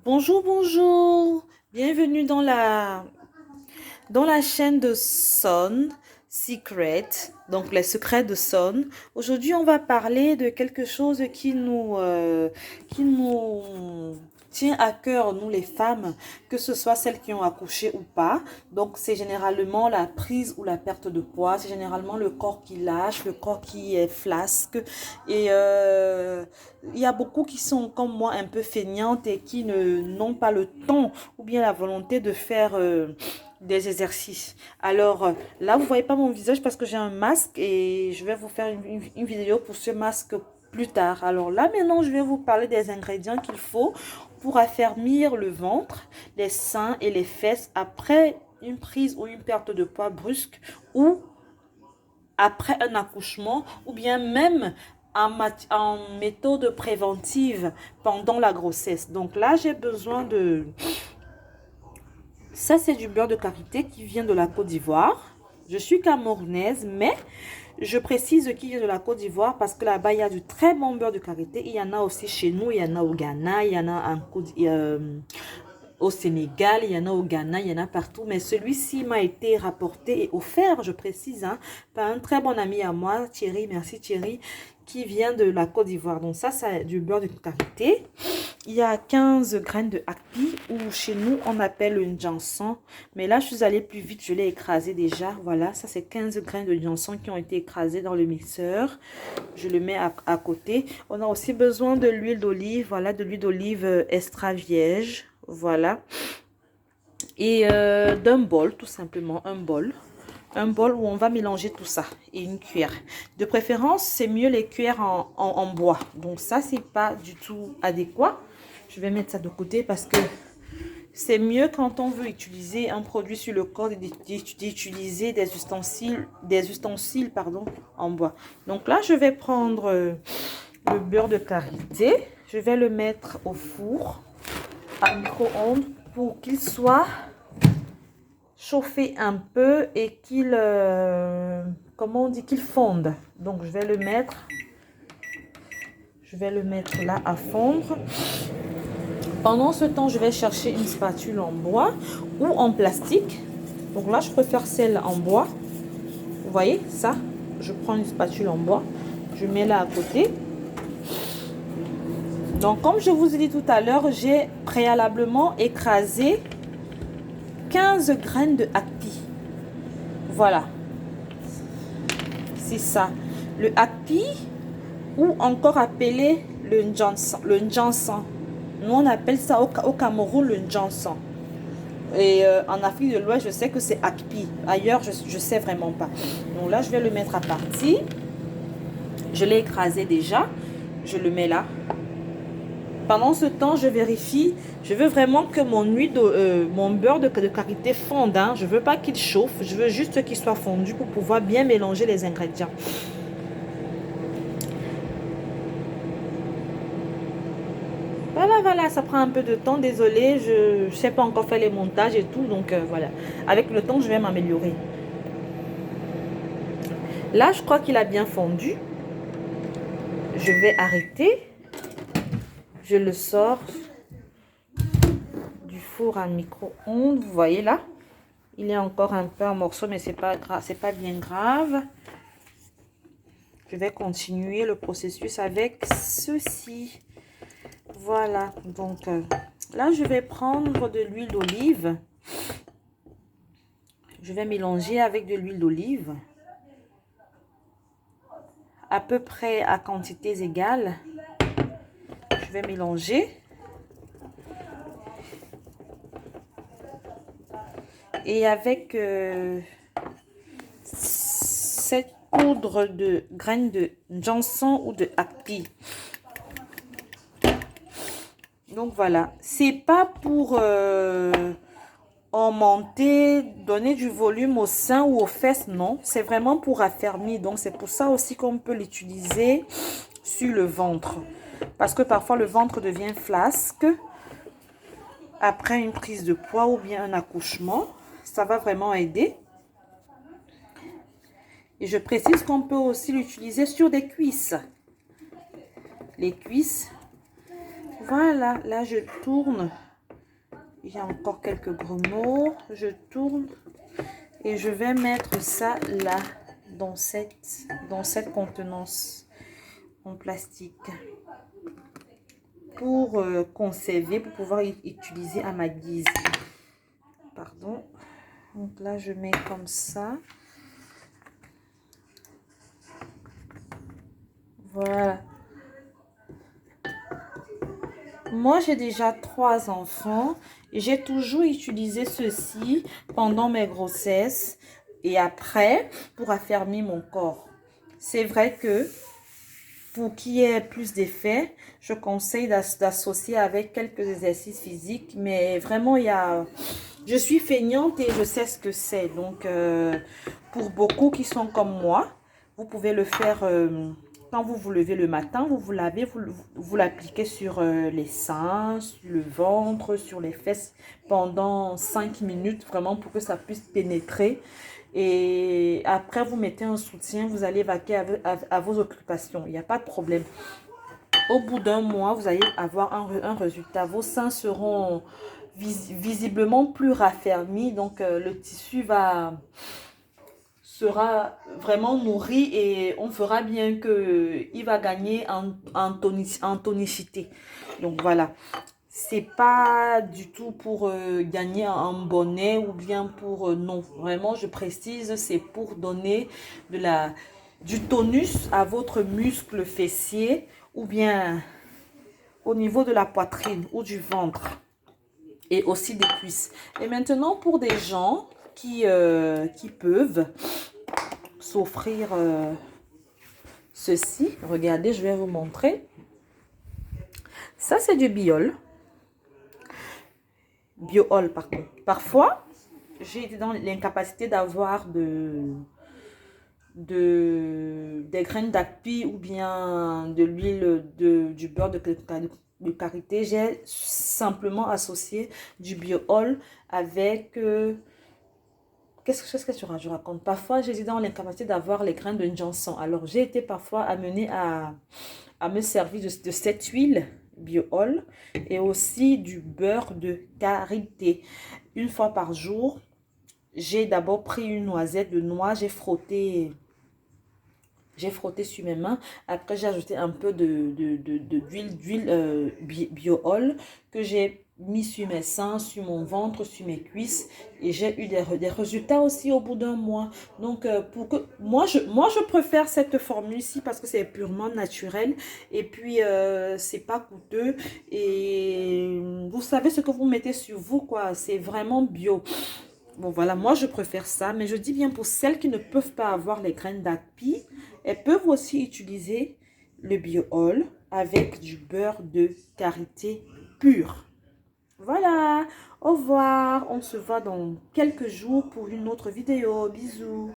Bonjour, bonjour. Bienvenue dans la chaîne de Son Secret, donc les secrets de Son. Aujourd'hui, on va parler de quelque chose qui nous tient à cœur, nous les femmes, que ce soit celles qui ont accouché ou pas. Donc, c'est généralement la prise ou la perte de poids. C'est généralement le corps qui lâche, le corps qui est flasque. Et il y a beaucoup qui sont comme moi un peu feignantes et qui n'ont pas le temps ou bien la volonté de faire des exercices. Alors là, vous voyez pas mon visage parce que j'ai un masque et je vais vous faire une vidéo pour ce masque plus tard. Alors là, maintenant, je vais vous parler des ingrédients qu'il faut pour affermir le ventre, les seins et les fesses après une prise ou une perte de poids brusque ou après un accouchement ou bien même en méthode préventive pendant la grossesse. Donc là, j'ai besoin de... Ça, c'est du beurre de karité qui vient de la Côte d'Ivoire. Je suis camerounaise, mais je précise qu'il vient de la Côte d'Ivoire parce que là-bas, il y a du très bon beurre de karité. Il y en a aussi chez nous, il y en a au Ghana, il y en a au Sénégal, il y en a au Ghana, il y en a partout. Mais celui-ci m'a été rapporté et offert, je précise, hein, par un très bon ami à moi, Thierry, merci Thierry, qui vient de la Côte d'Ivoire. Donc ça, c'est du beurre de karité. Il y a 15 graines de akpi ou chez nous on appelle le njanson. Mais là je suis allée plus vite, je l'ai écrasé déjà. Voilà, ça c'est 15 graines de njanson qui ont été écrasées dans le mixeur. Je le mets à côté. On a aussi besoin de l'huile d'olive. Voilà, de l'huile d'olive extra vierge. Voilà. Et d'un bol, tout simplement, un bol. Un bol où on va mélanger tout ça et une cuillère. De préférence, c'est mieux les cuillères en bois. Donc ça, c'est pas du tout adéquat. Je vais mettre ça de côté parce que c'est mieux quand on veut utiliser un produit sur le corps d'utiliser des ustensiles pardon, en bois. Donc là, je vais prendre le beurre de karité. Je vais le mettre au four à micro-ondes pour qu'il soit chauffer un peu et qu'il comment on dit, qu'il fonde. Donc je vais le mettre là à fondre. Pendant ce temps, je vais chercher une spatule en bois ou en plastique. Donc là, je préfère celle en bois. Vous voyez ça? Je prends une spatule en bois, je mets là à côté. Donc comme je vous ai dit tout à l'heure, j'ai préalablement écrasé 15 graines de akpi. Voilà, c'est ça. Le akpi, ou encore appelé le njanson. Nous, on appelle ça au Cameroun le njanson. Et en Afrique de l'Ouest, je sais que c'est akpi. Ailleurs, je ne sais vraiment pas. Donc là, je vais le mettre à partie. Je l'ai écrasé déjà. Je le mets là. Pendant ce temps, je vérifie. Je veux vraiment que mon beurre de karité fonde. Hein. Je ne veux pas qu'il chauffe. Je veux juste qu'il soit fondu pour pouvoir bien mélanger les ingrédients. Voilà, ça prend un peu de temps. Désolée, je ne sais pas encore faire les montages et tout. Donc voilà. Avec le temps, je vais m'améliorer. Là, je crois qu'il a bien fondu. Je vais arrêter. Je le sors du four à micro-ondes. Vous voyez là, il est encore un peu en morceaux, mais c'est pas grave, c'est pas bien grave. Je vais continuer le processus avec ceci. Voilà, donc là, je vais prendre de l'huile d'olive. Je vais mélanger avec de l'huile d'olive. À peu près à quantités égales. Je vais mélanger. Et avec cette poudre de graines de njanson ou de akpi. Donc voilà, c'est pas pour augmenter, donner du volume au sein ou aux fesses, non. C'est vraiment pour affermir. Donc c'est pour ça aussi qu'on peut l'utiliser sur le ventre. Parce que parfois le ventre devient flasque après une prise de poids ou bien un accouchement. Ça va vraiment aider. Et je précise qu'on peut aussi l'utiliser sur des cuisses. Les cuisses. Voilà, là je tourne Il y a encore quelques grumeaux. Je tourne et je vais mettre ça là, dans cette contenance en plastique. Pour conserver, pour pouvoir utiliser à ma guise. Pardon. Donc là, je mets comme ça. Voilà. Moi, j'ai déjà 3 enfants. J'ai toujours utilisé ceci pendant mes grossesses et après pour affermir mon corps. C'est vrai que pour qu'il y ait plus d'effet, je conseille d'associer avec quelques exercices physiques. Mais vraiment, je suis feignante et je sais ce que c'est. Donc, pour beaucoup qui sont comme moi, vous pouvez le faire quand vous vous levez le matin. Vous vous lavez, vous l'appliquez sur les seins, sur le ventre, sur les fesses pendant 5 minutes, vraiment pour que ça puisse pénétrer. Et après, vous mettez un soutien, vous allez vaquer à vos occupations. Il n'y a pas de problème. Au bout d'un mois, vous allez avoir un résultat. Vos seins seront visiblement plus raffermis. Donc, le tissu sera vraiment nourri et on fera bien qu'il va gagner en tonicité. Donc, voilà. C'est pas du tout pour gagner un bonnet ou bien pour... non, vraiment, je précise, c'est pour donner du tonus à votre muscle fessier ou bien au niveau de la poitrine ou du ventre et aussi des cuisses. Et maintenant, pour des gens qui peuvent s'offrir ceci, regardez, je vais vous montrer. Ça, c'est du biol. Biool, pardon. Parfois, j'ai été dans l'incapacité d'avoir des graines d'api ou bien de l'huile du beurre de karité. J'ai simplement associé du biool avec... qu'est-ce que je raconte? Parfois, j'ai été dans l'incapacité d'avoir les graines de Johnson. Alors, j'ai été parfois amenée à me servir de cette huile biool et aussi du beurre de karité. Une fois par jour, j'ai d'abord pris une noisette de noix, j'ai frotté sur mes mains. Après, j'ai ajouté un peu d'huile biool que j'ai mis sur mes seins, sur mon ventre, sur mes cuisses. Et j'ai eu des résultats aussi au bout d'un mois. Donc, moi, je préfère cette formule-ci parce que c'est purement naturel. Et puis, c'est pas coûteux. Et vous savez ce que vous mettez sur vous, quoi. C'est vraiment bio. Bon, voilà, moi, je préfère ça. Mais je dis bien pour celles qui ne peuvent pas avoir les graines d'api, elles peuvent aussi utiliser le biool avec du beurre de karité pur. Voilà, au revoir. On se voit dans quelques jours pour une autre vidéo. Bisous.